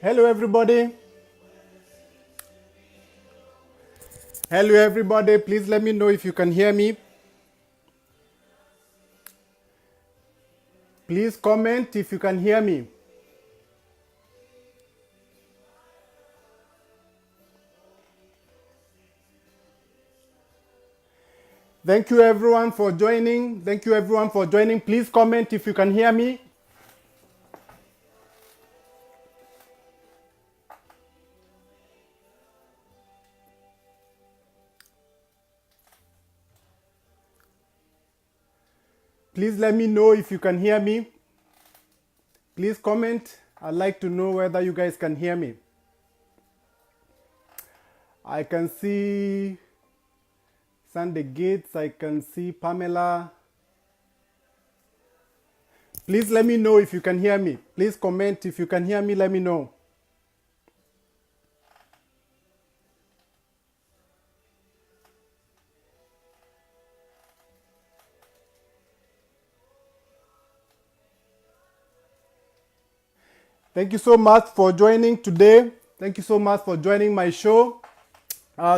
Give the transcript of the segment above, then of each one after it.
Hello, everybody. Hello, everybody. Please let me know if you can hear me. Please comment if you can hear me. Thank you, everyone, for joining. Thank you, everyone, for joining. Please comment if you can hear me. Please let me know if you can hear me. Please comment. I'd like to know whether you guys can hear me. I can see Sunday Gates. I can see Pamela. Please let me know if you can hear me. Please comment if you can hear me. Let me know. Thank you so much for joining today. Thank you so much for joining my show.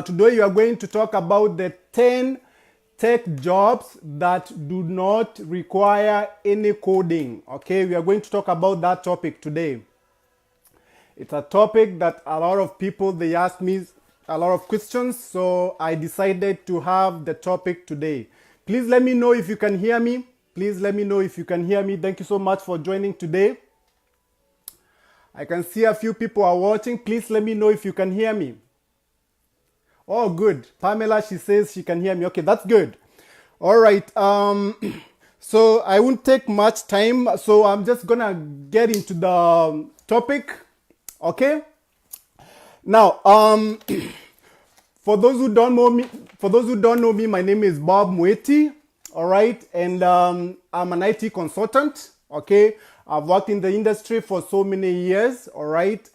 Today you are going to talk about the 10 tech jobs that do not require any coding. Okay, we are going to talk about that topic today. It's a topic that a lot of people, they ask me a lot of questions, so I decided to have the topic today. Please let me know if you can hear me. Please let me know if you can hear me. Thank you so much for joining today. I can see a few people are watching. Please let me know if you can hear me. Oh, good. Pamela, she says she can hear me. Okay, that's good. All right. So I won't take much time. So I'm just gonna get into the topic. Okay. Now, for those who don't know me, my name is Bob Mweti. All right, and I'm an IT consultant. Okay, I've worked in the industry for so many years. All right.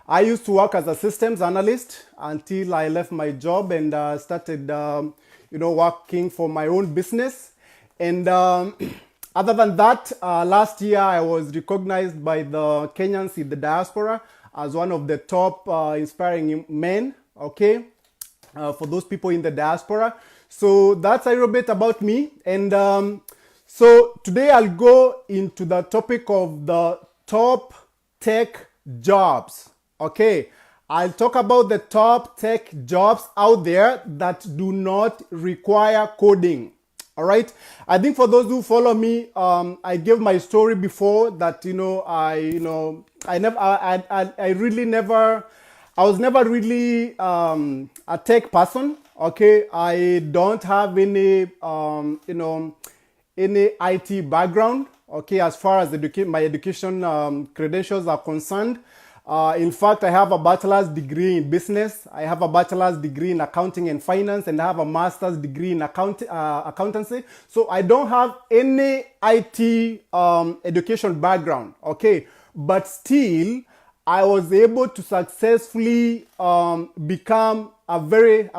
I used to work as a systems analyst until I left my job and started, working for my own business. And other than that, last year I was recognized by the Kenyans in the diaspora as one of the top inspiring men. Okay, for those people in the diaspora. So that's a little bit about me. And so today I'll go into the topic of the top tech jobs. Okay, I'll talk about the top tech jobs out there that do not require coding. All right. I think for those who follow me, I gave my story before that I was never really a tech person. Okay, I don't have any any IT background. Okay, as far as my education credentials are concerned. In fact, I have a bachelor's degree in business. I have a bachelor's degree in accounting and finance, and I have a master's degree in accountancy. So I don't have any IT education background. Okay, but still, I was able to successfully become a very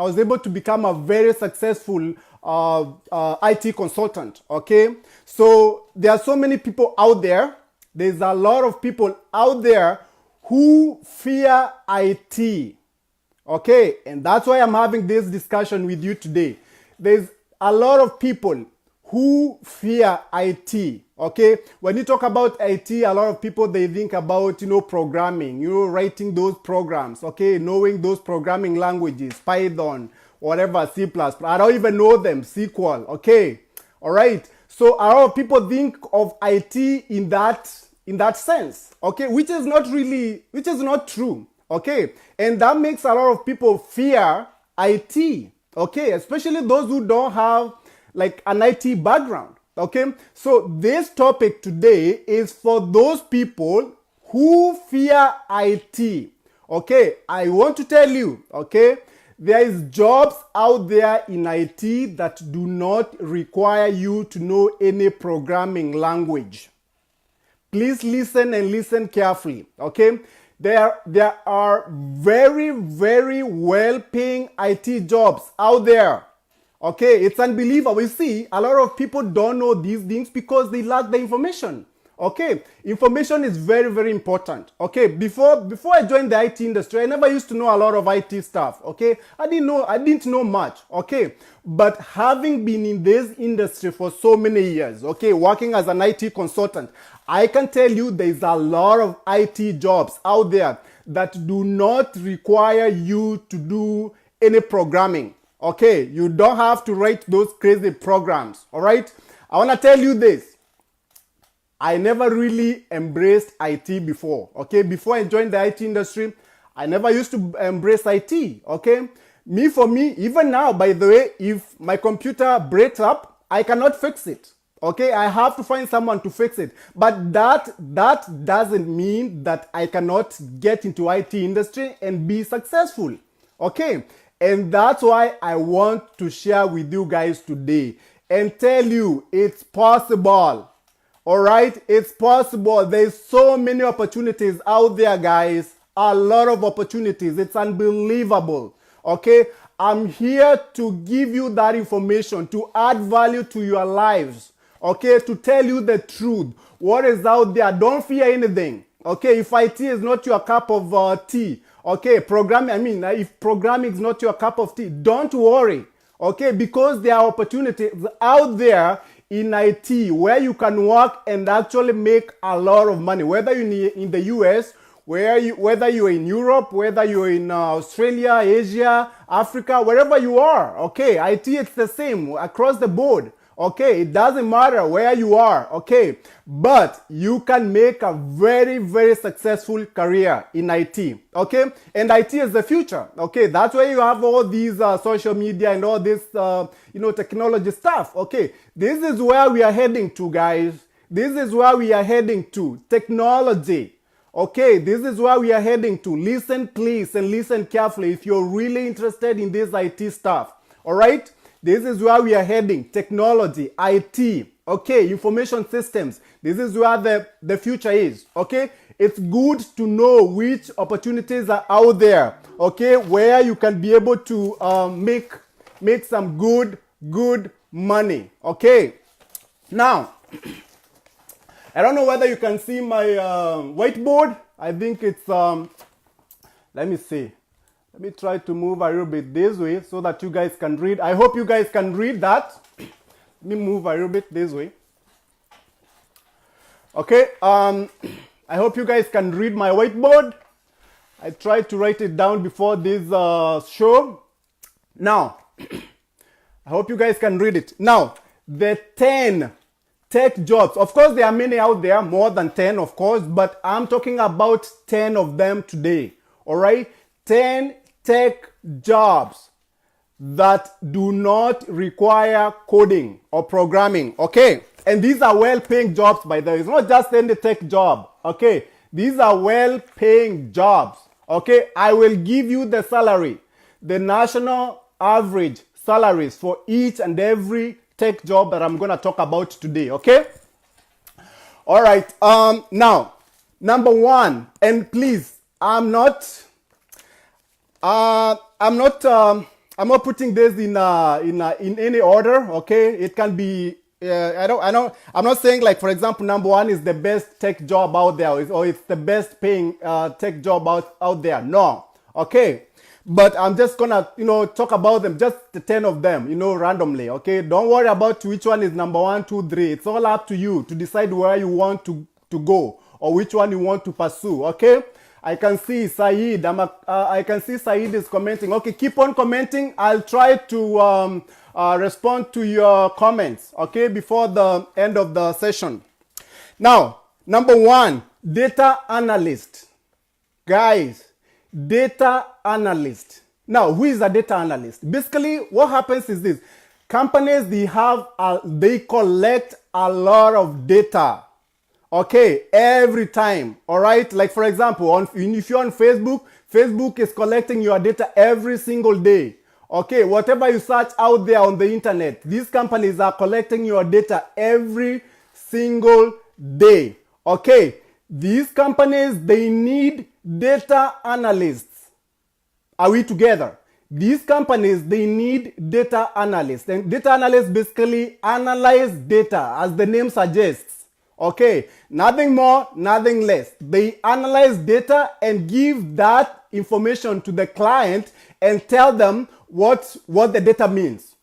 successful IT consultant. Okay, so there are so many people out there. There's a lot of people out there who fear IT. Okay, and that's why I'm having this discussion with you today. There's a lot of people who fear IT. Okay, when you talk about IT, a lot of people, they think about, programming, writing those programs, okay, knowing those programming languages, Python, whatever, C++. I don't even know them, SQL, okay, all right. So a lot of people think of IT in that sense, okay, which is not true, okay, and that makes a lot of people fear IT, okay, especially those who don't have like an IT background, okay. So this topic today is for those people who fear IT, okay. I want to tell you, okay, there is jobs out there in IT that do not require you to know any programming language. Please listen and listen carefully, okay? There are very, very well-paying IT jobs out there, okay? It's unbelievable. You see, a lot of people don't know these things because they lack the information, Okay, information is very, very important. Okay, before I joined the IT industry, I never used to know a lot of IT stuff. Okay, I didn't know much. Okay, but having been in this industry for so many years, okay, working as an IT consultant, I can tell you there's a lot of IT jobs out there that do not require you to do any programming. Okay, you don't have to write those crazy programs. All right, I want to tell you this. I never really embraced IT before, okay? Before I joined the IT industry, I never used to embrace IT, okay? For me, even now, by the way, if my computer breaks up, I cannot fix it, okay? I have to find someone to fix it. But that doesn't mean that I cannot get into IT industry and be successful, okay? And that's why I want to share with you guys today and tell you it's possible. All right, it's possible. There's so many opportunities out there, guys. A lot of opportunities. It's unbelievable. Okay, I'm here to give you that information, to add value to your lives. Okay, to tell you the truth. What is out there? Don't fear anything. Okay, if IT is not your cup of tea, okay, if programming is not your cup of tea, don't worry. Okay, because there are opportunities out there in IT where you can work and actually make a lot of money, whether you're in the US, whether you're in Europe, whether you're in Australia, Asia, Africa, wherever you are. Okay, IT, it's the same across the board. Okay, it doesn't matter where you are. Okay, but you can make a very, very successful career in IT. Okay, and IT is the future. Okay, that's why you have all these social media and all this, technology stuff. Okay, this is where we are heading to, guys. This is where we are heading to. Technology. Okay, this is where we are heading to. Listen, please, and listen carefully if you're really interested in this IT stuff. All right. This is where we are heading. Technology, IT, okay, information systems. This is where the future is, okay? It's good to know which opportunities are out there, okay, where you can be able to make some good money, okay? Now, I don't know whether you can see my whiteboard. I think it's, let me see. Let me try to move a little bit this way so that you guys can read. I hope you guys can read that. Let me move a little bit this way. Okay, I hope you guys can read my whiteboard. I tried to write it down before this show. Now, I hope you guys can read it. Now, the 10 tech jobs. Of course, there are many out there, more than 10, of course, but I'm talking about 10 of them today. All right? 10 tech jobs that do not require coding or programming, okay? And these are well-paying jobs, by the way. It's not just any tech job, okay? These are well-paying jobs, okay? I will give you the salary, the national average salaries for each and every tech job that I'm going to talk about today, okay? All right, now, number one, and please, I'm not putting this in any order. Okay, it can be. I'm not saying, like, for example, number one is the best tech job out there, or it's the best paying tech job out there. No. Okay, but I'm just gonna talk about them, just the 10 of them, randomly. Okay, don't worry about which one is number 1, 2, 3. It's all up to you to decide where you want to go or which one you want to pursue. Okay. I can see Saeed. I can see Saeed is commenting. Okay, keep on commenting. I'll try to respond to your comments, okay, before the end of the session. Now, number one, data analyst. Guys, data analyst. Now, who is a data analyst? Basically, what happens is this. Companies, they collect a lot of data. Okay, every time, all right? Like, for example, if you're on Facebook, Facebook is collecting your data every single day. Okay, whatever you search out there on the internet, these companies are collecting your data every single day. Okay, these companies, they need data analysts. Are we together? These companies, they need data analysts. And data analysts basically analyze data, as the name suggests. Okay, nothing more, nothing less. They analyze data and give that information to the client and tell them what the data means.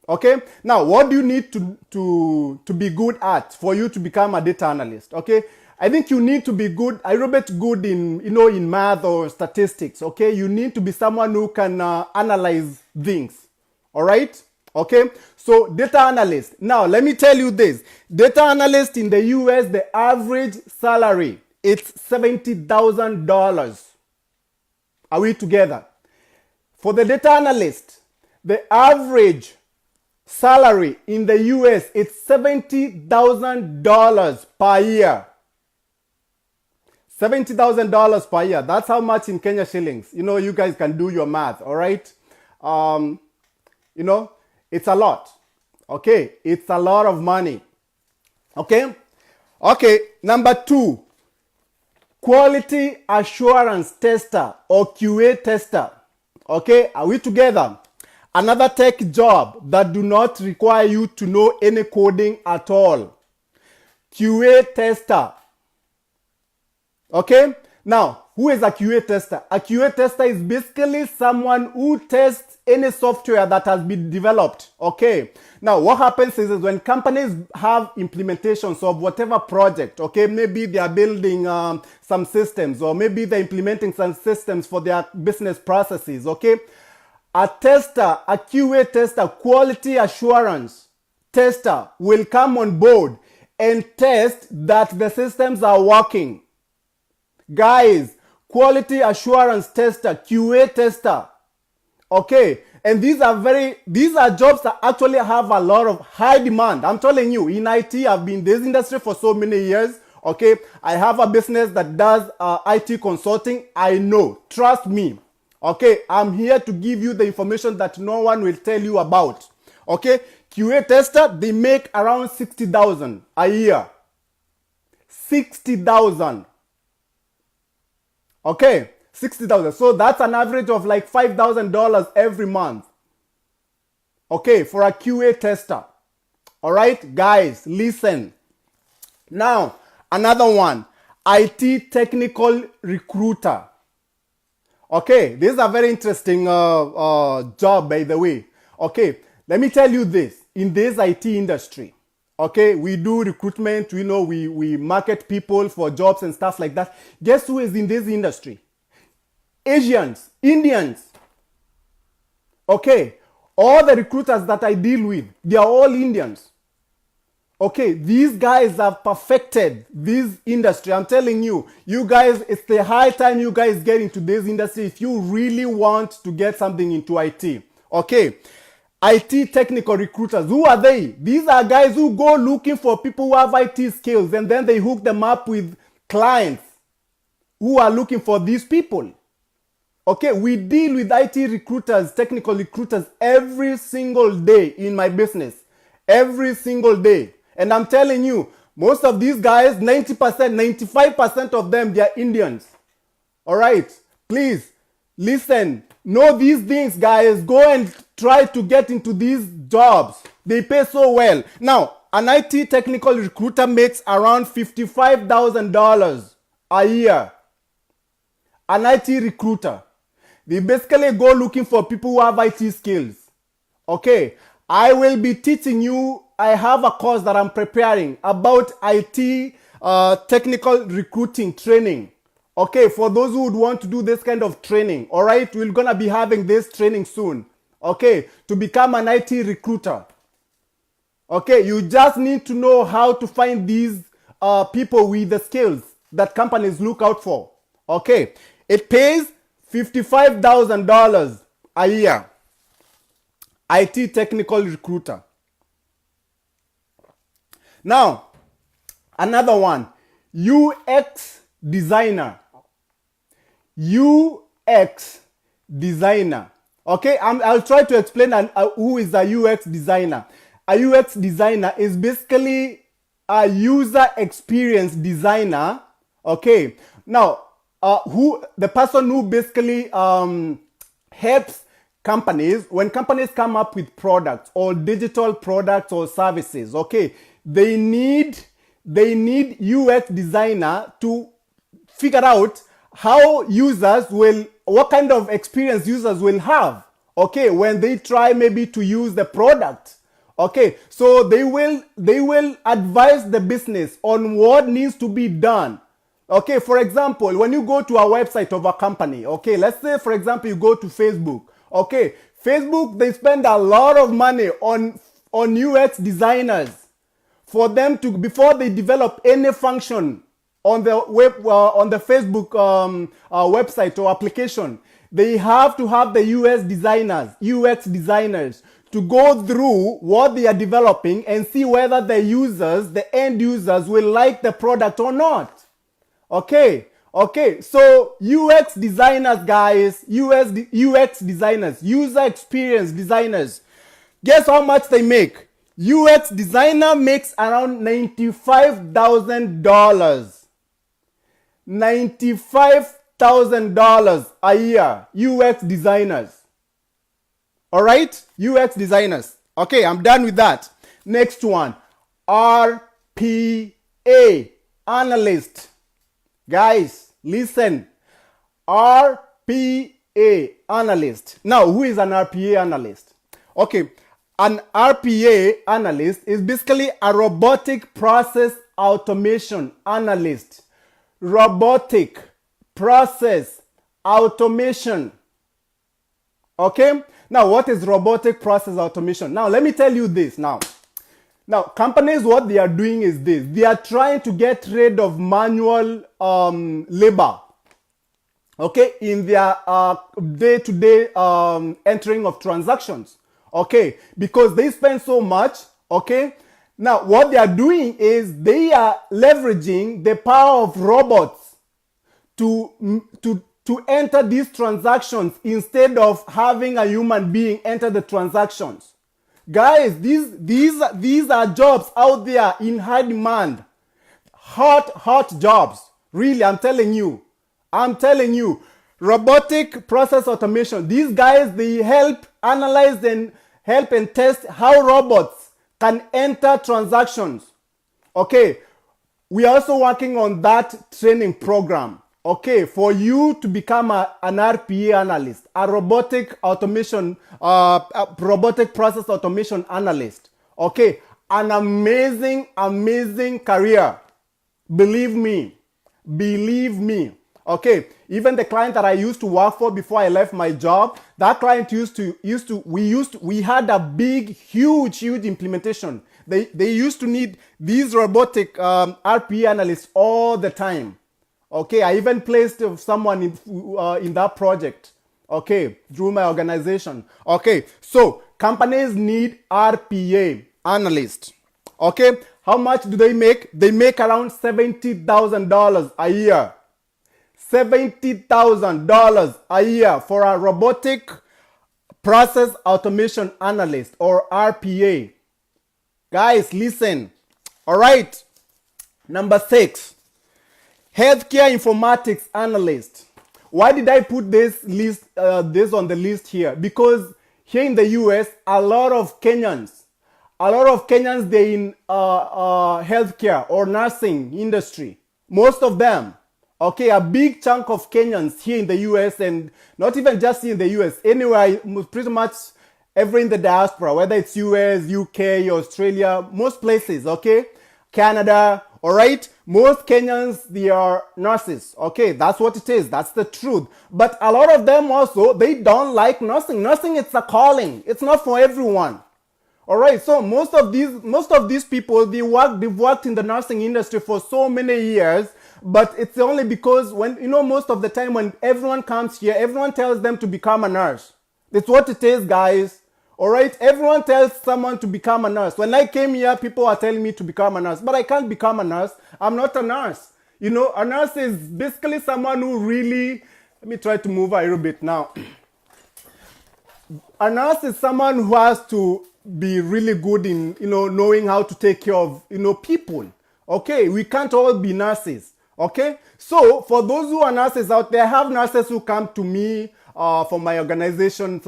Okay, now what do you need to be good at for you to become a data analyst? Okay, I think you need to be good, a little bit good in, in math or statistics. Okay, you need to be someone who can analyze things. All right. Okay, so data analyst. Now let me tell you this: data analyst in the US, the average salary it's $70,000. Are we together? For the data analyst, the average salary in the US it's $70,000 per year. $70,000 per year. That's how much in Kenya shillings. You guys can do your math. All right. It's a lot. Okay, it's a lot of money. Okay, number 2, quality assurance tester or QA tester. Okay, are we together? Another tech job that do not require you to know any coding at all. QA tester. Okay, now who is a QA tester? A QA tester is basically someone who tests any software that has been developed. Okay, now what happens is when companies have implementations of whatever project, okay, maybe they are building some systems, or maybe they're implementing some systems for their business processes. Okay, a tester, a QA tester, quality assurance tester, will come on board and test that the systems are working. Guys, quality assurance tester, QA tester. Okay, and these are jobs that actually have a lot of high demand. I'm telling you, in IT, I've been in this industry for so many years. Okay, I have a business that does IT consulting. I know, trust me. Okay, I'm here to give you the information that no one will tell you about. Okay, QA tester, they make around 60,000 a year. 60,000. Okay, 60,000. So that's an average of like $5,000 every month. Okay, for a QA tester. All right, guys, listen. Now, another one, IT technical recruiter. Okay, this is a very interesting job, by the way. Okay, let me tell you this. In this IT industry, okay, we do recruitment, we market people for jobs and stuff like that. Guess who is in this industry? Asians, Indians. Okay, all the recruiters that I deal with, they are all Indians. Okay, these guys have perfected this industry. I'm telling you, you guys, it's the high time you guys get into this industry if you really want to get something into IT. Okay, IT technical recruiters, who are they? These are guys who go looking for people who have IT skills, and then they hook them up with clients who are looking for these people. Okay, we deal with IT recruiters, technical recruiters every single day in my business. Every single day. And I'm telling you, most of these guys, 90%, 95% of them, they are Indians. All right, please listen. Know these things, guys. Go and try to get into these jobs. They pay so well. Now, an IT technical recruiter makes around $55,000 a year. An IT recruiter. They basically go looking for people who have IT skills. Okay, I will be teaching you. I have a course that I'm preparing about IT technical recruiting training. Okay, for those who would want to do this kind of training. All right, we're going to be having this training soon. Okay, to become an IT recruiter. Okay, you just need to know how to find these people with the skills that companies look out for. Okay, it pays $55,000 a year. IT technical recruiter. Now, another one, UX designer. UX designer. Okay, I'll try to explain who is a UX designer. A UX designer is basically a user experience designer. Okay, now the person who basically helps companies, when companies come up with products or digital products or services, okay, they need they need UX designer to figure out how users will, what kind of experience users will have, okay, when they try maybe to use the product. Okay, so they will advise the business on what needs to be done. Okay, for example, when you go to a website of a company, okay, let's say for example you go to Facebook. Okay, Facebook, they spend a lot of money on UX designers for them to, before they develop any function on the web, on the Facebook website or application, they have to have the UX designers to go through what they are developing and see whether the users, the end users, will like the product or not. Okay, so UX designers, guys, UX designers, user experience designers, guess how much they make? UX designer makes around $95,000. $95,000 a year, UX designers. All right, UX designers. Okay, I'm done with that. Next one, RPA analyst. Guys, listen. RPA analyst. Now, who is an RPA analyst? Okay, an RPA analyst is basically a robotic process automation analyst. Robotic process automation. Okay, now what is robotic process automation? Now let me tell you this. Now companies, what they are doing is this: they are trying to get rid of manual labor, okay, in their day-to-day entering of transactions, okay, because they spend so much. Okay, now what they are doing is they are leveraging the power of robots to enter these transactions instead of having a human being enter the transactions. Guys, these are jobs out there in high demand. Hot jobs. Really, I'm telling you. Robotic process automation. These guys, they help analyze and help and test how robots can enter transactions. Okay, we are also working on that training program. Okay, for you to become an RPA analyst, a robotic process automation analyst. Okay, an amazing career. Believe me. Okay, even the client that I used to work for before I left my job, that client we had a huge implementation. They used to need these robotic RPA analysts all the time. Okay, I even placed someone in that project, okay, through my organization. Okay, so companies need RPA analysts. Okay, how much do they make? They make around $70,000 a year. $70,000 a year for a robotic process automation analyst, or RPA. Guys, listen. All right, number 6. Healthcare informatics analyst. Why did I put this on the list here? Because here in the US, a lot of Kenyans, they're in healthcare or nursing industry. Most of them. Okay, a big chunk of Kenyans here in the US, and not even just here in the US, anywhere, pretty much everywhere in the diaspora, whether it's US, UK, Australia, most places, okay? Canada, all right? Most Kenyans, they are nurses. Okay, that's what it is. That's the truth. But a lot of them also, they don't like nursing. Nursing, it's a calling. It's not for everyone. All right, so most of these people, they've worked in the nursing industry for so many years, but it's only because most of the time when everyone comes here, everyone tells them to become a nurse. That's what it is, guys. All right, everyone tells someone to become a nurse. When I came here, people are telling me to become a nurse, but I can't become a nurse. I'm not a nurse. A nurse is basically someone who really, let me try to move a little bit now. A nurse is someone who has to be really good in, knowing how to take care of, people. Okay, we can't all be nurses. Okay, so for those who are nurses out there, I have nurses who come to me for my organization's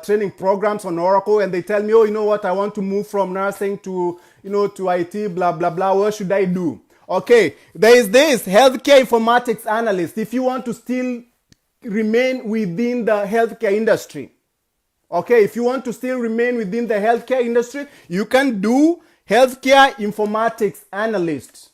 training programs on Oracle, and they tell me, oh, you know what, I want to move from nursing to, to IT, blah, blah, blah. What should I do? Okay, there is this healthcare informatics analyst if you want to still remain within the healthcare industry. Okay, if you want to still remain within the healthcare industry, you can do healthcare informatics analyst.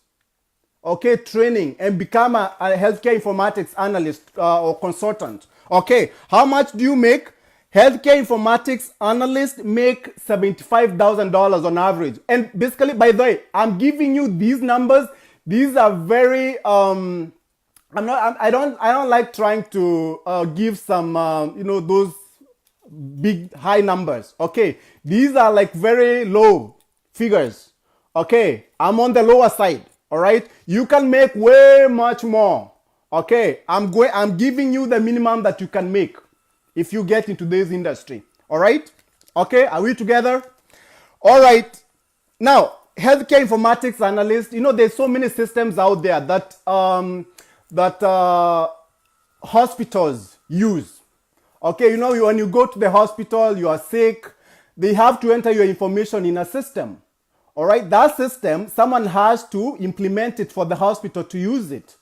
Okay, training and become a healthcare informatics analyst or consultant. Okay, how much do you make? Healthcare informatics analysts make $75,000 on average. And basically, by the way, I'm giving you these numbers. These are very I don't like trying to give some those big high numbers. Okay, these are like very low figures. Okay, I'm on the lower side. All right, you can make way much more. Okay, I'm giving you the minimum that you can make if you get into this industry. All right, okay, are we together? All right, now healthcare informatics analyst, there's so many systems out there that hospitals use. Okay, when you go to the hospital, you are sick, they have to enter your information in a system. All right, that system, someone has to implement it for the hospital to use it.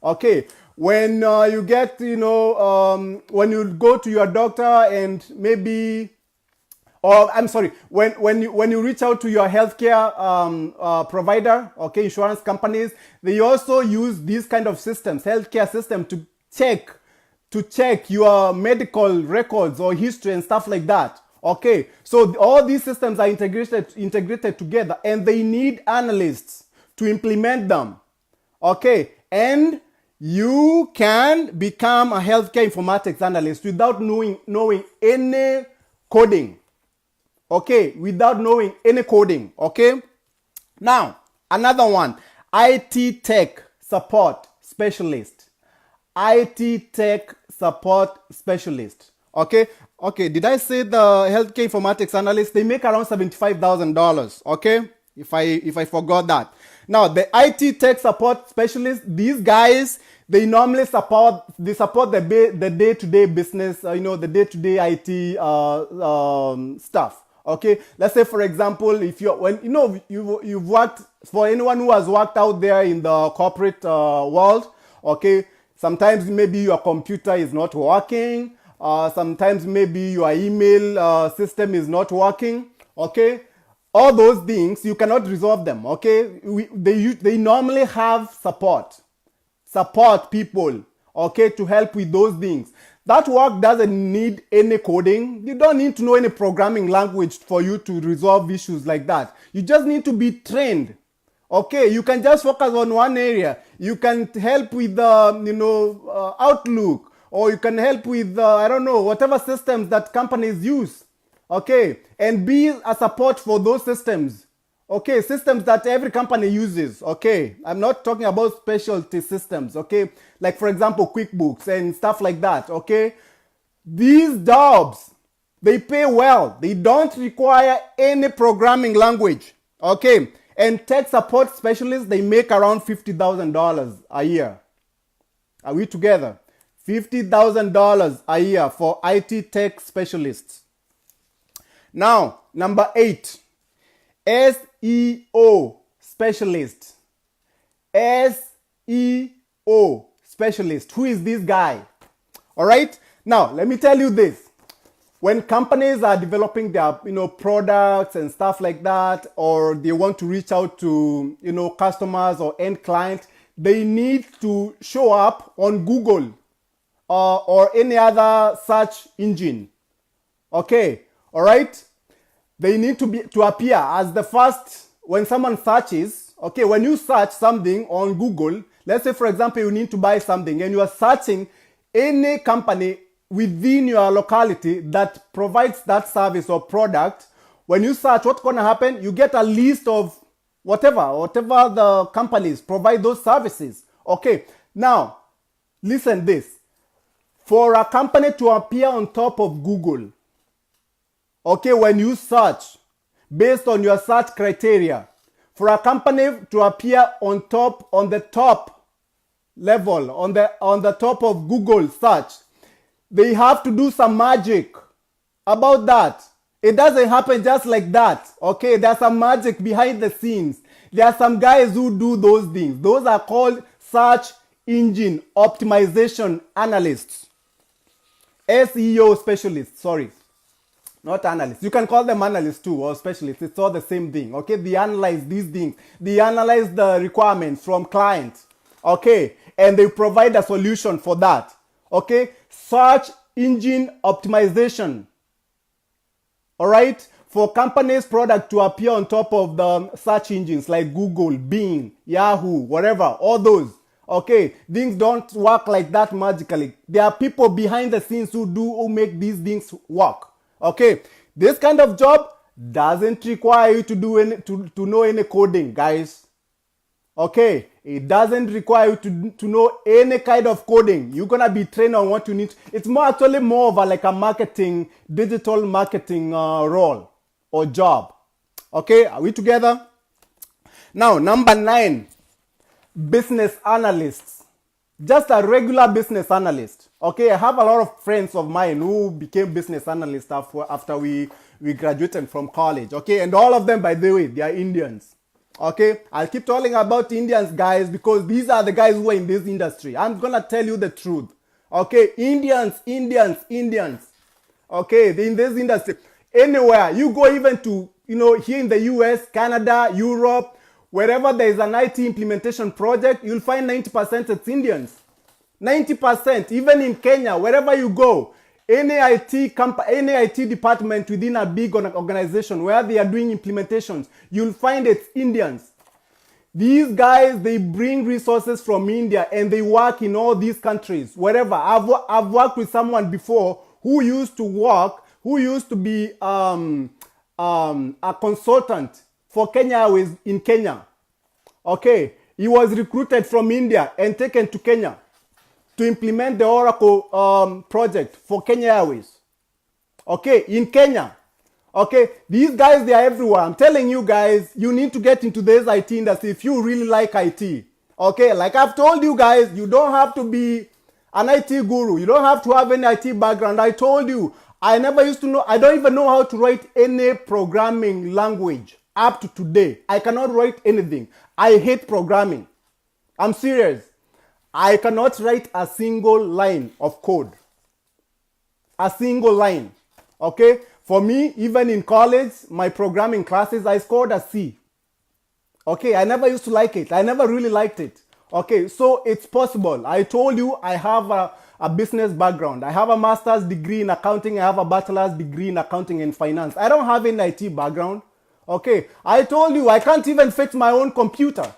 Okay, when you get, when you go to your doctor and maybe, when you reach out to your healthcare provider, okay, insurance companies, they also use these kind of systems, healthcare system, to check your medical records or history and stuff like that. Okay, so all these systems are integrated together, and they need analysts to implement them. Okay, and you can become a healthcare informatics analyst without knowing any coding. Okay, without knowing any coding. Okay, now another one, IT tech support specialist. IT tech support specialist. Okay, did I say the healthcare informatics analyst? They make around $75,000. Okay, if I forgot that. Now the IT tech support specialist, these guys, they normally support the day-to-day business, the day-to-day IT stuff. Okay, let's say for example, if you've worked, for anyone who has worked out there in the corporate world, okay, sometimes maybe your computer is not working, sometimes maybe your email system is not working. Okay, all those things you cannot resolve them. Okay, they normally have support people, okay, to help with those things. That work doesn't need any coding. You don't need to know any programming language for you to resolve issues like that. You just need to be trained. Okay, you can just focus on one area. You can help with Outlook, or you can help with whatever systems that companies use. Okay, and be a support for those systems. Okay, systems that every company uses. Okay, I'm not talking about specialty systems. Okay, like for example QuickBooks and stuff like that. Okay, these jobs, they pay well. They don't require any programming language. Okay, and tech support specialists, they make around $50,000 a year. Are we together? $50,000 a year for IT tech specialists. Now, number 8. SEO specialist. SEO specialist. Who is this guy? All right. Now, let me tell you this. When companies are developing their, products and stuff like that, or they want to reach out to, customers or end clients, they need to show up on Google or any other search engine. Okay. All right. They need to appear as the first when someone searches. Okay, when you search something on Google, let's say for example you need to buy something and you are searching any company within your locality that provides that service or product. When you search, what's going to happen? You get a list of whatever the companies provide those services. Okay, now listen this. For a company to appear on top of Google, okay, when you search based on your search criteria, for a company to appear on the top level, on the top of Google search, they have to do some magic about that. It doesn't happen just like that. Okay, there's some magic behind the scenes. There are some guys who do those things. Those are called search engine optimization analysts. SEO specialists, sorry. Not analysts. You can call them analysts too or specialists. It's all the same thing. Okay, they analyze these things. They analyze the requirements from clients. Okay, and they provide a solution for that. Okay, search engine optimization. All right, for companies' product to appear on top of the search engines like Google, Bing, Yahoo, whatever, all those. Okay, things don't work like that magically. There are people behind the scenes who make these things work. Okay, this kind of job doesn't require you to do to know any coding, guys. Okay, it doesn't require you to know any kind of coding. You're gonna be trained on what you need. It's actually more of like a marketing, digital marketing role or job. Okay, are we together? Now, number 9, business analysts. Just a regular business analyst. Okay, I have a lot of friends of mine who became business analysts after we graduated from college. Okay, and all of them, by the way, they are Indians. Okay, I'll keep talking about Indians, guys, because these are the guys who are in this industry. I'm gonna tell you the truth. Okay, Indians. Okay, they're in this industry. Anywhere you go, even to here in the US, Canada, Europe, wherever there is an IT implementation project, you'll find 90% it's Indians. 90%, even in Kenya, wherever you go, any IT department within a big organization where they are doing implementations, you'll find it's Indians. These guys, they bring resources from India and they work in all these countries, wherever. I've worked with someone before who used to be a consultant for Kenya Airways in Kenya. Okay, he was recruited from India and taken to Kenya to implement the Oracle project for Kenya Airways. Okay, in Kenya. Okay, these guys, they are everywhere. I'm telling you guys, you need to get into this IT industry if you really like IT. Okay, like I've told you guys, you don't have to be an IT guru. You don't have to have any IT background. I told you, I never used to know, I don't even know how to write any programming language up to today. I cannot write anything. I hate programming. I'm serious. I cannot write a single line of code. A single line. Okay? For me, even in college, my programming classes, I scored a C. Okay? I never used to like it. I never really liked it. Okay? So it's possible. I told you I have a business background. I have a master's degree in accounting. I have a bachelor's degree in accounting and finance. I don't have an IT background. Okay? I told you I can't even fix my own computer.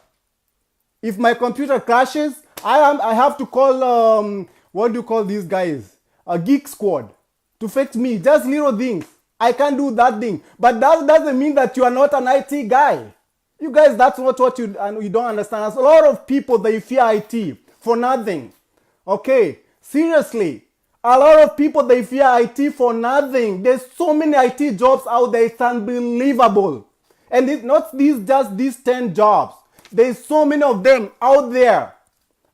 If my computer crashes, I have to call, what do you call these guys? A geek squad to fix me. Just little things. I can't do that thing. But that doesn't mean that you are not an IT guy. You guys, that's not what you don't understand. There's a lot of people, they fear IT for nothing. Okay? Seriously. A lot of people, they fear IT for nothing. There's so many IT jobs out there. It's unbelievable. And it's not just these 10 jobs. There's so many of them out there.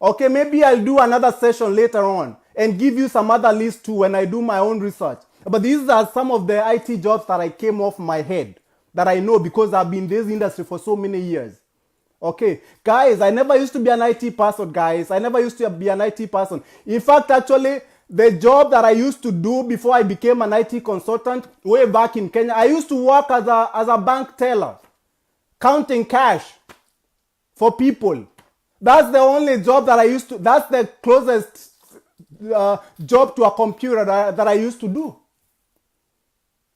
Okay, maybe I'll do another session later on and give you some other list too when I do my own research. But these are some of the IT jobs that I came off my head that I know because I've been in this industry for so many years. Okay, guys, I never used to be an IT person, guys. I never used to be an IT person. In fact, actually, the job that I used to do before I became an IT consultant way back in Kenya, I used to work as a bank teller, counting cash for people. That's the only job that I used to, that's the closest job to a computer that I used to do.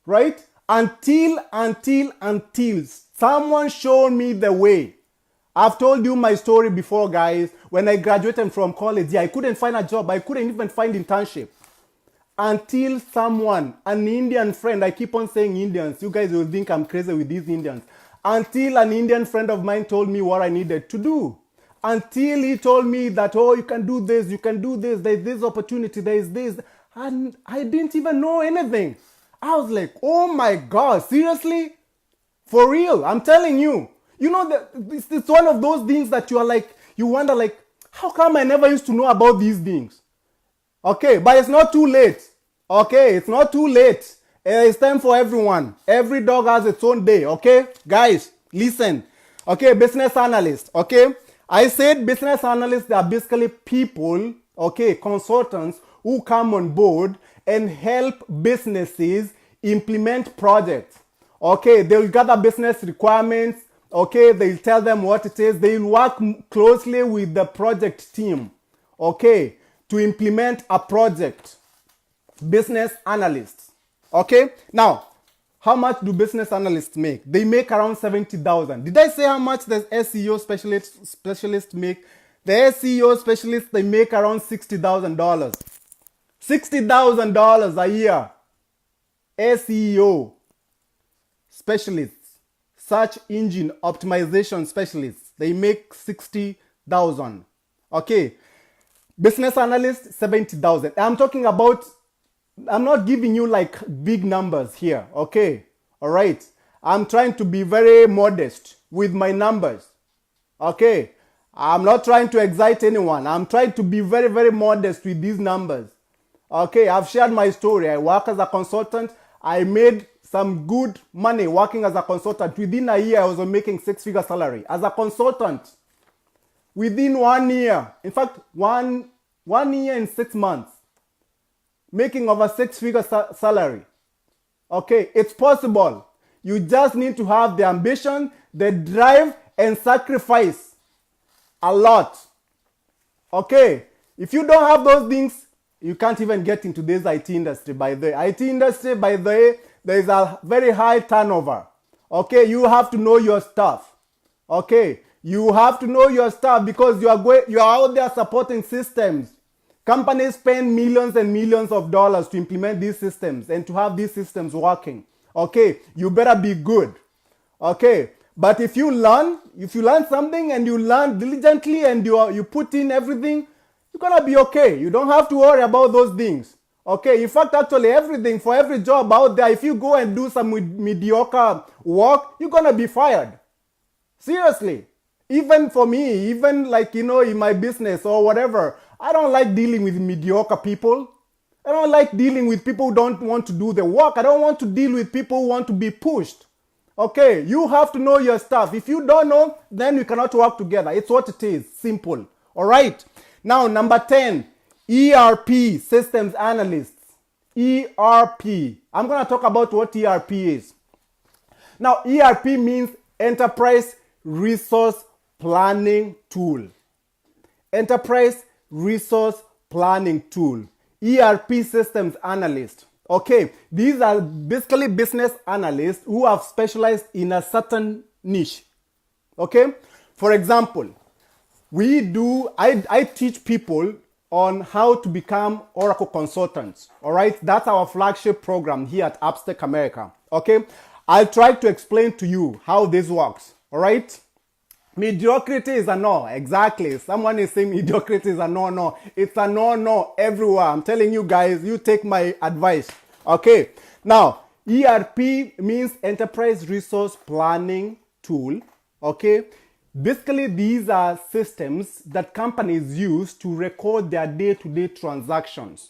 Right? Until someone showed me the way. I've told you my story before, guys. When I graduated from college, I couldn't find a job. I couldn't even find internship. Until someone, an Indian friend, I keep on saying Indians. You guys will think I'm crazy with these Indians. Until an Indian friend of mine told me what I needed to do. Until he told me that, oh, you can do this, there's this opportunity, there's this. And I didn't even know anything. I was like, oh my God, seriously? For real, I'm telling you. You know, it's one of those things that you are like, you wonder like, how come I never used to know about these things? Okay, but it's not too late. Okay, it's not too late. It's time for everyone. Every dog has its own day, okay? Guys, listen. Okay, business analyst. Okay, I said business analysts are basically people, okay, consultants who come on board and help businesses implement projects. Okay, they'll gather business requirements. Okay, they'll tell them what it is. They'll work closely with the project team. Okay, to implement a project. Business analysts. Okay, now how much do business analysts make? They make around 70,000. Did I say how much the SEO specialists make? The SEO specialists, they make around $60,000. $60,000 a year. SEO specialists, search engine optimization specialists, they make 60,000. Okay, business analysts 70,000. I'm not giving you like big numbers here. Okay, all right. I'm trying to be very modest with my numbers. Okay, I'm not trying to excite anyone. I'm trying to be very, very modest with these numbers. Okay, I've shared my story. I work as a consultant. I made some good money working as a consultant. Within a year, I was making six-figure salary as a consultant. Within 1 year, in fact, one year and 6 months, making over six-figure salary. Okay, it's possible. You just need to have the ambition, the drive, and sacrifice a lot. Okay, if you don't have those things, you can't even get into this IT industry. By the way, IT industry, by the way, there is a very high turnover. Okay, you have to know your stuff. Okay, you have to know your stuff because you are out there supporting systems. Companies spend millions and millions of dollars to implement these systems and to have these systems working. Okay, you better be good. Okay, but if you learn something and you learn diligently and you put in everything, you're gonna be okay. You don't have to worry about those things. Okay, in fact, actually everything, for every job out there, if you go and do some mediocre work, you're gonna be fired. Seriously. Even for me, even like, in my business or whatever, I don't like dealing with mediocre people. I don't like dealing with people who don't want to do the work. I don't want to deal with people who want to be pushed. Okay, you have to know your stuff. If you don't know, then we cannot work together. It's what it is. Simple. All right. Now, number 10, ERP, systems analysts. ERP. I'm going to talk about what ERP is. Now, ERP means Enterprise Resource Planning Tool. Enterprise Resource Planning Tool. ERP systems analyst. Okay, these are basically business analysts who have specialized in a certain niche. Okay, for example, I teach people on how to become Oracle consultants. All right, that's our flagship program here at Upstack America. Okay, I'll try to explain to you how this works. All right. Mediocrity is a no. Exactly. Someone is saying mediocrity is a no. It's a no everywhere. I'm telling you guys, you take my advice. Okay. Now, ERP means Enterprise Resource Planning Tool. Okay. Basically, these are systems that companies use to record their day-to-day transactions.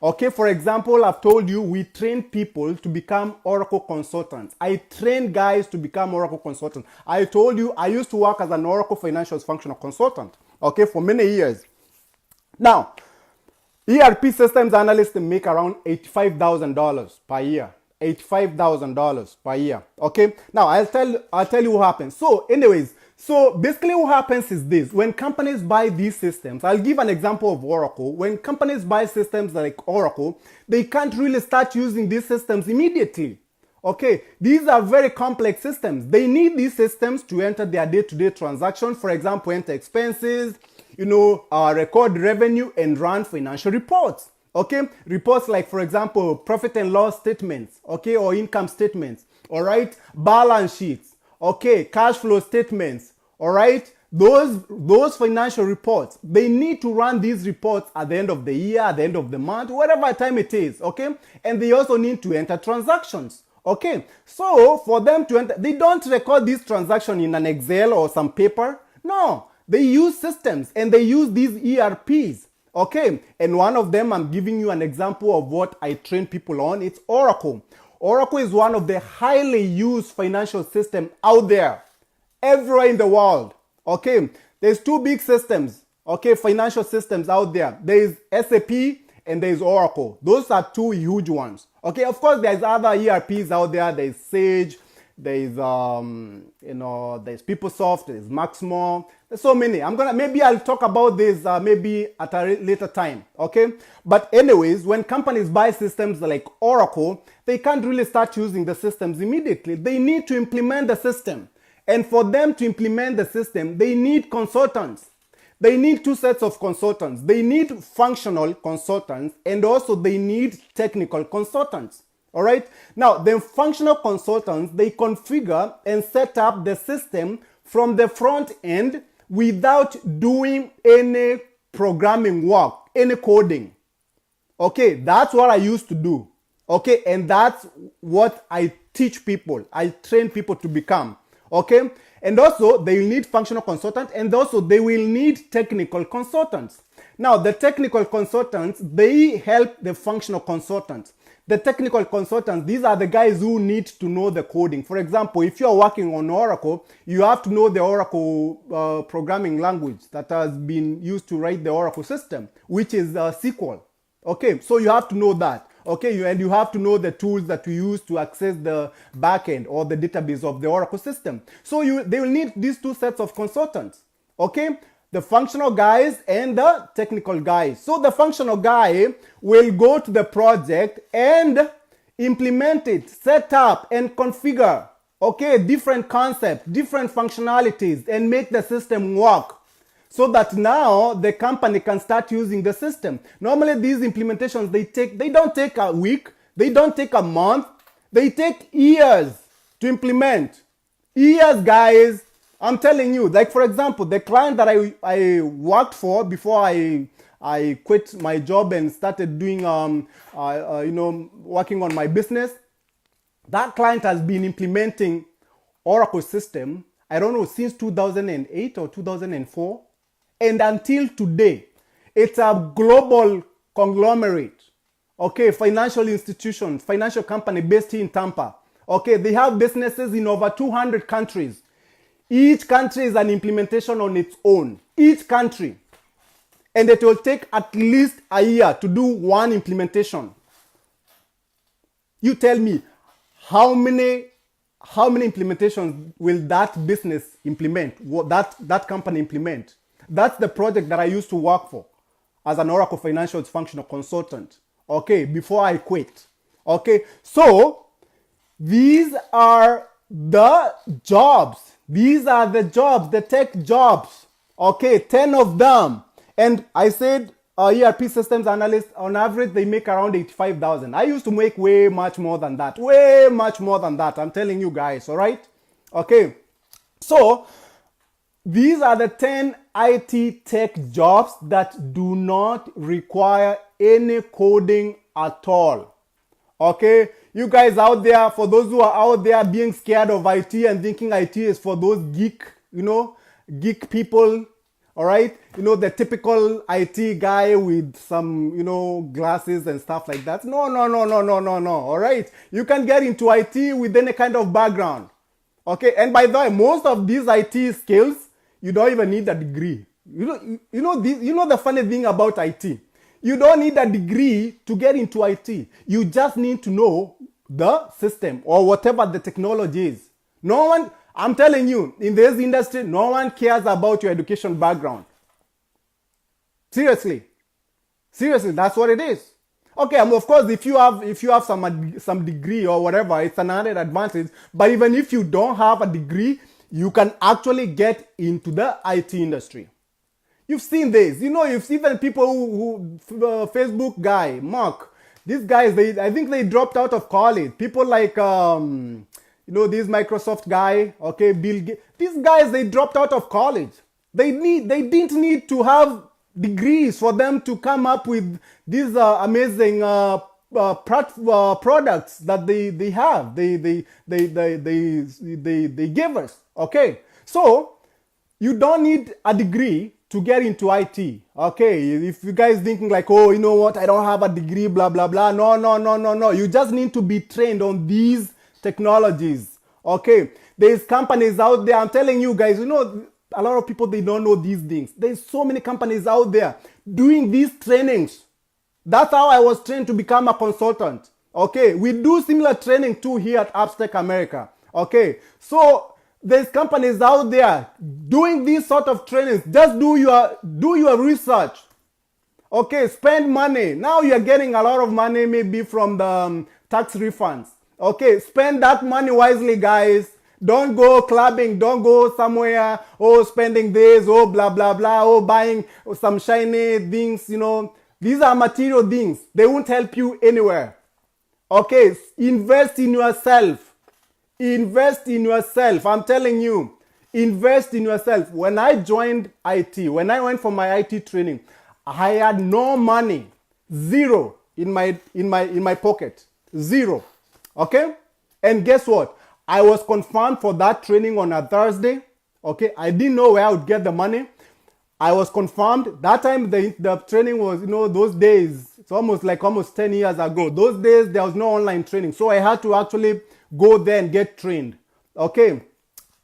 Okay, for example, I've told you we train people to become Oracle consultants. I train guys to become Oracle consultants. I told you I used to work as an Oracle Financials Functional Consultant, okay, for many years. Now, ERP systems analysts make around $85,000 per year. $85,000 per year, okay? Now, I'll tell you what happens. So basically what happens is this. When companies buy these systems, I'll give an example of Oracle. When companies buy systems like Oracle, they can't really start using these systems immediately. Okay, these are very complex systems. They need these systems to enter their day-to-day transactions. For example, enter expenses, record revenue and run financial reports. Okay, reports like, for example, profit and loss statements, okay, or income statements, all right, balance sheets, okay, cash flow statements, all right, those financial reports, they need to run these reports at the end of the year, at the end of the month, whatever time it is, okay, and they also need to enter transactions, okay, so for them to enter, they don't record this transaction in an Excel or some paper, no, they use systems and they use these ERPs. Okay, and one of them, I'm giving you an example of what I train people on. It's Oracle. Oracle is one of the highly used financial systems out there. everywhere in the world. Okay, there's two big systems, okay, financial systems out there. There is SAP and there is Oracle. Those are two huge ones. Okay, of course, there's other ERPs out there. There's Sage, there's there's PeopleSoft, there's Maximo. There's so many. Maybe I'll talk about this maybe at a later time. Okay, but anyways, when companies buy systems like Oracle, they can't really start using the systems immediately. They need to implement the system, and for them to implement the system, they need consultants. They need two sets of consultants. They need functional consultants, and also they need technical consultants. All right. Now, the functional consultants, they configure and set up the system from the front end without doing any programming work, any coding. Okay, that's what I used to do. Okay, and that's what I teach people. I train people to become. Okay, and also they will need functional consultants, and also they will need technical consultants. Now, the technical consultants, they help the functional consultants. The technical consultants, these are the guys who need to know the coding. For example, if you're working on Oracle, you have to know the Oracle programming language that has been used to write the Oracle system, which is SQL. Okay, so you have to know that. Okay, and you have to know the tools that you use to access the backend or the database of the Oracle system. So they will need these two sets of consultants. Okay, the functional guys and the technical guys. So the functional guy will go to the project and implement it, set up and configure, okay, different concepts, different functionalities, and make the system work so that now the company can start using the system. Normally these implementations, they don't take a week, they don't take a month, they take years to implement. Years, guys. I'm telling you, like for example, the client that I worked for before I quit my job and started doing, working on my business, that client has been implementing Oracle system, I don't know, since 2008 or 2004. And until today, it's a global conglomerate, okay, financial institution, financial company based in Tampa. Okay, they have businesses in over 200 countries. Each country is an implementation on its own. Each country. And it will take at least a year to do one implementation. You tell me, how many implementations will that business implement, that company implement? That's the project that I used to work for as an Oracle Financials functional consultant, okay, before I quit. Okay, so these are the jobs. These are the jobs, the tech jobs. Okay, 10 of them. And I said ERP systems analysts, on average, they make around 85,000. I used to make way much more than that. Way much more than that. I'm telling you guys, all right? Okay, so these are the 10 IT tech jobs that do not require any coding at all. Okay, you guys out there, for those who are out there being scared of IT and thinking IT is for those geek people, all right? The typical IT guy with some, glasses and stuff like that. No, all right? You can get into IT with any kind of background. Okay, and by the way, most of these IT skills, you don't even need a degree. You know the funny thing about IT? You don't need a degree to get into IT. You just need to know the system or whatever the technology is. No one, I'm telling you, in this industry, no one cares about your education background. Seriously, that's what it is. Okay, of course, if you have some degree or whatever, it's an added advantage. But even if you don't have a degree, you can actually get into the IT industry. You've seen this. You've seen even people who Facebook guy, Mark. These guys, I think they dropped out of college. People like, this Microsoft guy, okay, Bill Gates. These guys, they dropped out of college. They didn't need to have degrees for them to come up with these amazing products that they have. They give us. Okay, so you don't need a degree to get into IT. Okay, if you guys thinking like, oh, you know what, I don't have a degree, blah blah blah. No. You just need to be trained on these technologies. Okay, There's companies out there. I'm telling you guys, you know, a lot of people, they don't know these things. There's so many companies out there doing these trainings. That's how I was trained to become a consultant. Okay, we do similar training too here at Upstack America. Okay, so there's companies out there doing these sort of trainings. Just do your research. Okay, spend money. Now you're getting a lot of money maybe from the tax refunds. Okay, spend that money wisely, guys. Don't go clubbing. Don't go somewhere, oh, spending this, oh, blah, blah, blah, oh, buying some shiny things, you know. These are material things. They won't help you anywhere. Okay, invest in yourself. Invest in yourself. I'm telling you, invest in yourself. When I joined IT, when I went for my IT training, I had no money, zero in my pocket, zero. Okay, and guess what? I was confirmed for that training on a Thursday. Okay, I didn't know where I would get the money. I was confirmed. That time the training was, you know, those days, it's almost 10 years ago. Those days there was no online training. So I had to actually go there and get trained. Okay,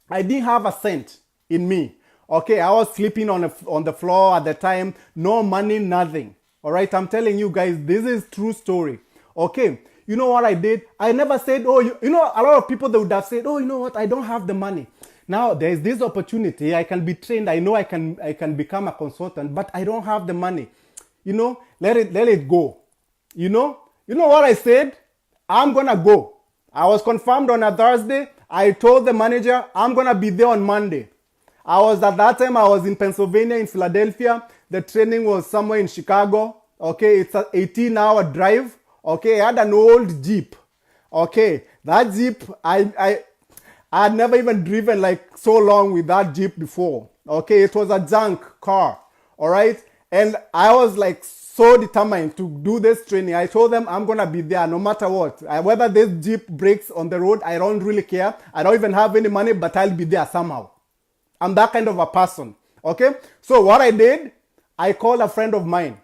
I didn't have a cent in me. Okay, I was sleeping on the floor at the time. No money, nothing. All right, I'm telling you guys, this is true story. Okay, you know what I did? I never said, oh, you know, a lot of people, they would have said, oh, you know what, I don't have the money. Now there's this opportunity. I can be trained. I know I can become a consultant, but I don't have the money. You know, let it go. You know what I said? I'm gonna go. I was confirmed on a Thursday. I told the manager I'm gonna be there on Monday. At that time I was in Pennsylvania, in Philadelphia. The training was somewhere in Chicago. Okay, it's an 18-hour drive. Okay, I had an old Jeep. Okay, that Jeep, I had never even driven like so long with that Jeep before. Okay, it was a junk car. All right, and I was like so determined to do this training. I told them I'm gonna be there no matter what. Whether this Jeep breaks on the road, I don't really care. I don't even have any money, but I'll be there somehow. I'm that kind of a person. Okay, so what I did, I called a friend of mine.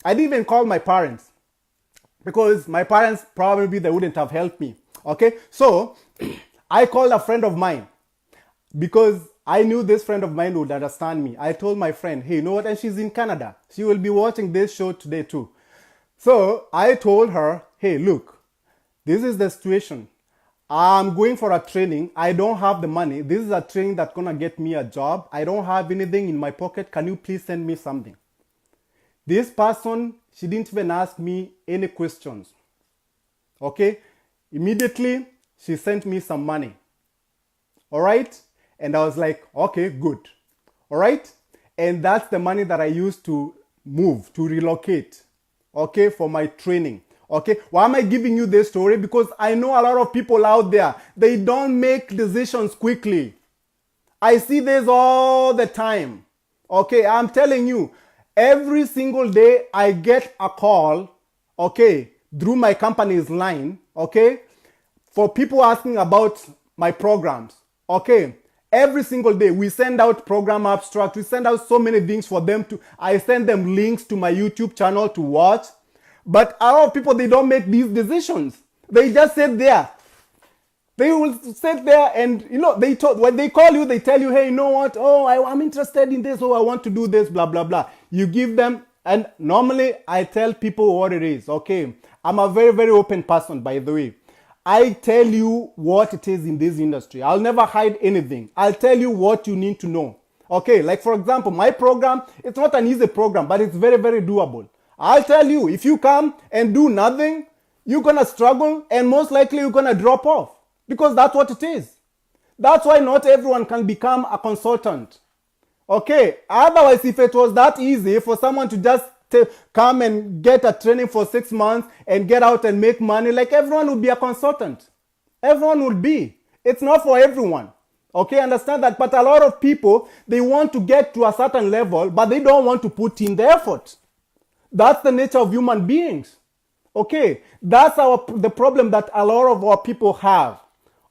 I didn't even call my parents, because my parents probably they wouldn't have helped me. Okay, so I called a friend of mine because I knew this friend of mine would understand me. I told my friend, hey, you know what? And she's in Canada. She will be watching this show today too. So I told her, hey, look, this is the situation. I'm going for a training. I don't have the money. This is a training that's going to get me a job. I don't have anything in my pocket. Can you please send me something? This person, she didn't even ask me any questions. Okay? Immediately, she sent me some money. All right? And I was like, okay, good. All right? And that's the money that I used to move, to relocate, okay, for my training. Okay, why am I giving you this story? Because I know a lot of people out there, they don't make decisions quickly. I see this all the time. Okay, I'm telling you, every single day I get a call, okay, through my company's line, okay, for people asking about my programs. Okay, every single day we send out program abstract, we send out so many things for them to, I send them links to my YouTube channel to watch. But a lot of people, they don't make these decisions. They just sit there. They will sit there and, you know, when they call you, they tell you, hey, you know what? Oh, I'm interested in this. Oh, I want to do this, blah, blah, blah. You give them, and normally I tell people what it is, okay? I'm a very, very open person, by the way. I tell you what it is in this industry. I'll never hide anything. I'll tell you what you need to know. Okay, like for example, my program, it's not an easy program, but it's very, very doable. I'll tell you, if you come and do nothing, you're going to struggle and most likely you're going to drop off, because that's what it is. That's why not everyone can become a consultant. Okay, otherwise if it was that easy for someone to just come and get a training for 6 months and get out and make money, like everyone would be a consultant. Everyone would be. It's not for everyone. Okay, understand that. But a lot of people, they want to get to a certain level, but they don't want to put in the effort. That's the nature of human beings. Okay, that's the problem that a lot of our people have.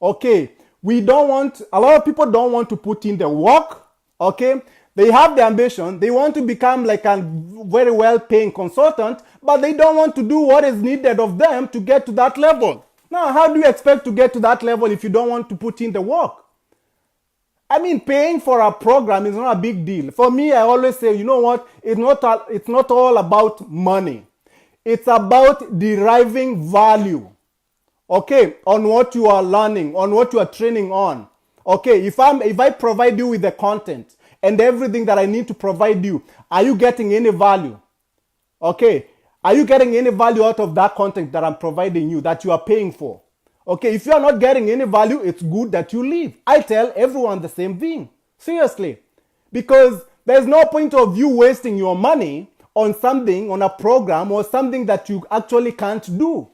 Okay, a lot of people don't want to put in the work. Okay, they have the ambition. They want to become like a very well-paying consultant, but they don't want to do what is needed of them to get to that level. Now, how do you expect to get to that level if you don't want to put in the work? I mean, paying for a program is not a big deal. For me, I always say, you know what? It's not all about money. It's about deriving value, okay, on what you are learning, on what you are training on. Okay, if I provide you with the content and everything that I need to provide you, are you getting any value? Okay, are you getting any value out of that content that I'm providing you, that you are paying for? Okay, if you are not getting any value, it's good that you leave. I tell everyone the same thing. Seriously. Because there's no point of you wasting your money on something, on a program or something that you actually can't do.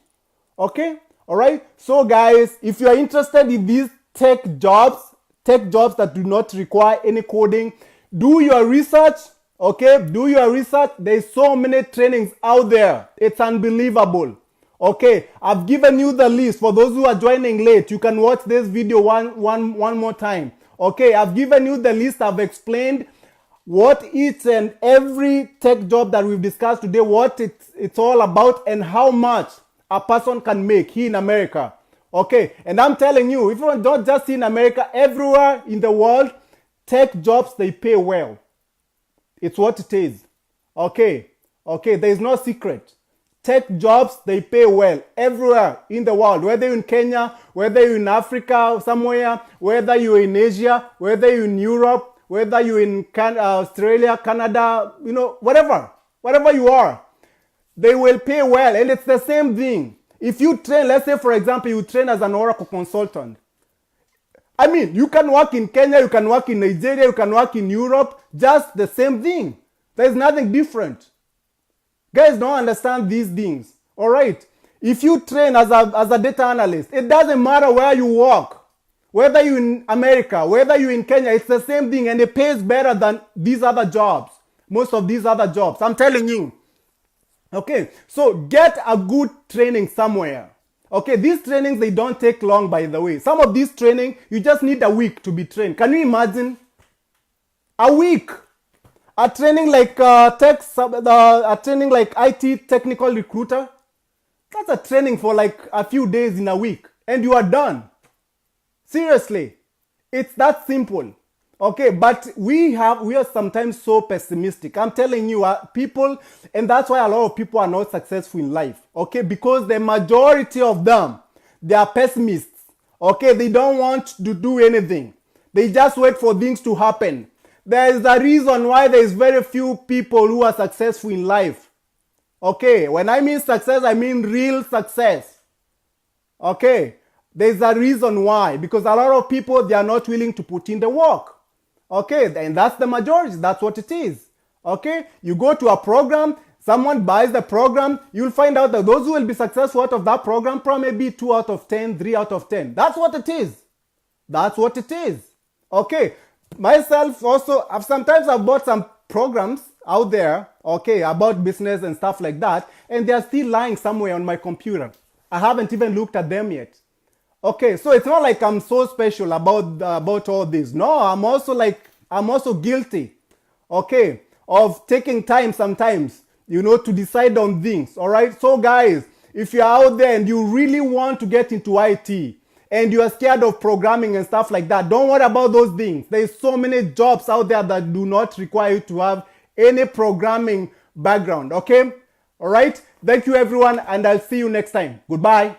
Okay? All right? So guys, if you are interested in these tech jobs that do not require any coding, do your research. Okay? Do your research. There's so many trainings out there. It's unbelievable. Okay, I've given you the list. For those who are joining late, you can watch this video one more time. Okay, I've given you the list. I've explained what each and every tech job that we've discussed today, what it's all about and how much a person can make here in America. Okay, and I'm telling you, if you're not just in America, everywhere in the world, tech jobs, they pay well. It's what it is. Okay, there's no secret. Tech jobs, they pay well everywhere in the world, whether you're in Kenya, whether you're in Africa somewhere, whether you're in Asia, whether you're in Europe, whether you're in Australia, Canada, you know, whatever you are, they will pay well. And it's the same thing. If you train, let's say, for example, you train as an Oracle consultant. I mean, you can work in Kenya, you can work in Nigeria, you can work in Europe, just the same thing. There's nothing different. Guys don't understand these things. All right. If you train as a data analyst, it doesn't matter where you work. Whether you're in America, whether you're in Kenya, it's the same thing and it pays better than these other jobs. Most of these other jobs. I'm telling you. Okay. So get a good training somewhere. Okay. These trainings, they don't take long, by the way. Some of these training, you just need a week to be trained. Can you imagine? A week. A training like a training like IT technical recruiter, that's a training for like a few days in a week and you are done. Seriously, it's that simple. Okay, but we are sometimes so pessimistic. I'm telling you, people, and that's why a lot of people are not successful in life. Okay, because the majority of them, they are pessimists. Okay, they don't want to do anything. They just wait for things to happen. There is a reason why there is very few people who are successful in life. Okay, when I mean success, I mean real success. Okay, there's a reason why. Because a lot of people, they are not willing to put in the work. Okay, and that's the majority. That's what it is. Okay, you go to a program, someone buys the program, you'll find out that those who will be successful out of that program probably be 2 out of 10, 3 out of 10. That's what it is. That's what it is. Okay. Myself also, I've bought some programs out there, okay, about business and stuff like that, and they're still lying somewhere on my computer. I haven't even looked at them yet. Okay, so it's not like I'm so special about all this. No, I'm also guilty, okay, of taking time sometimes, you know, to decide on things. All right, so guys, if you're out there and you really want to get into IT, and you are scared of programming and stuff like that, don't worry about those things. There's so many jobs out there that do not require you to have any programming background, okay? All right? Thank you, everyone, and I'll see you next time. Goodbye.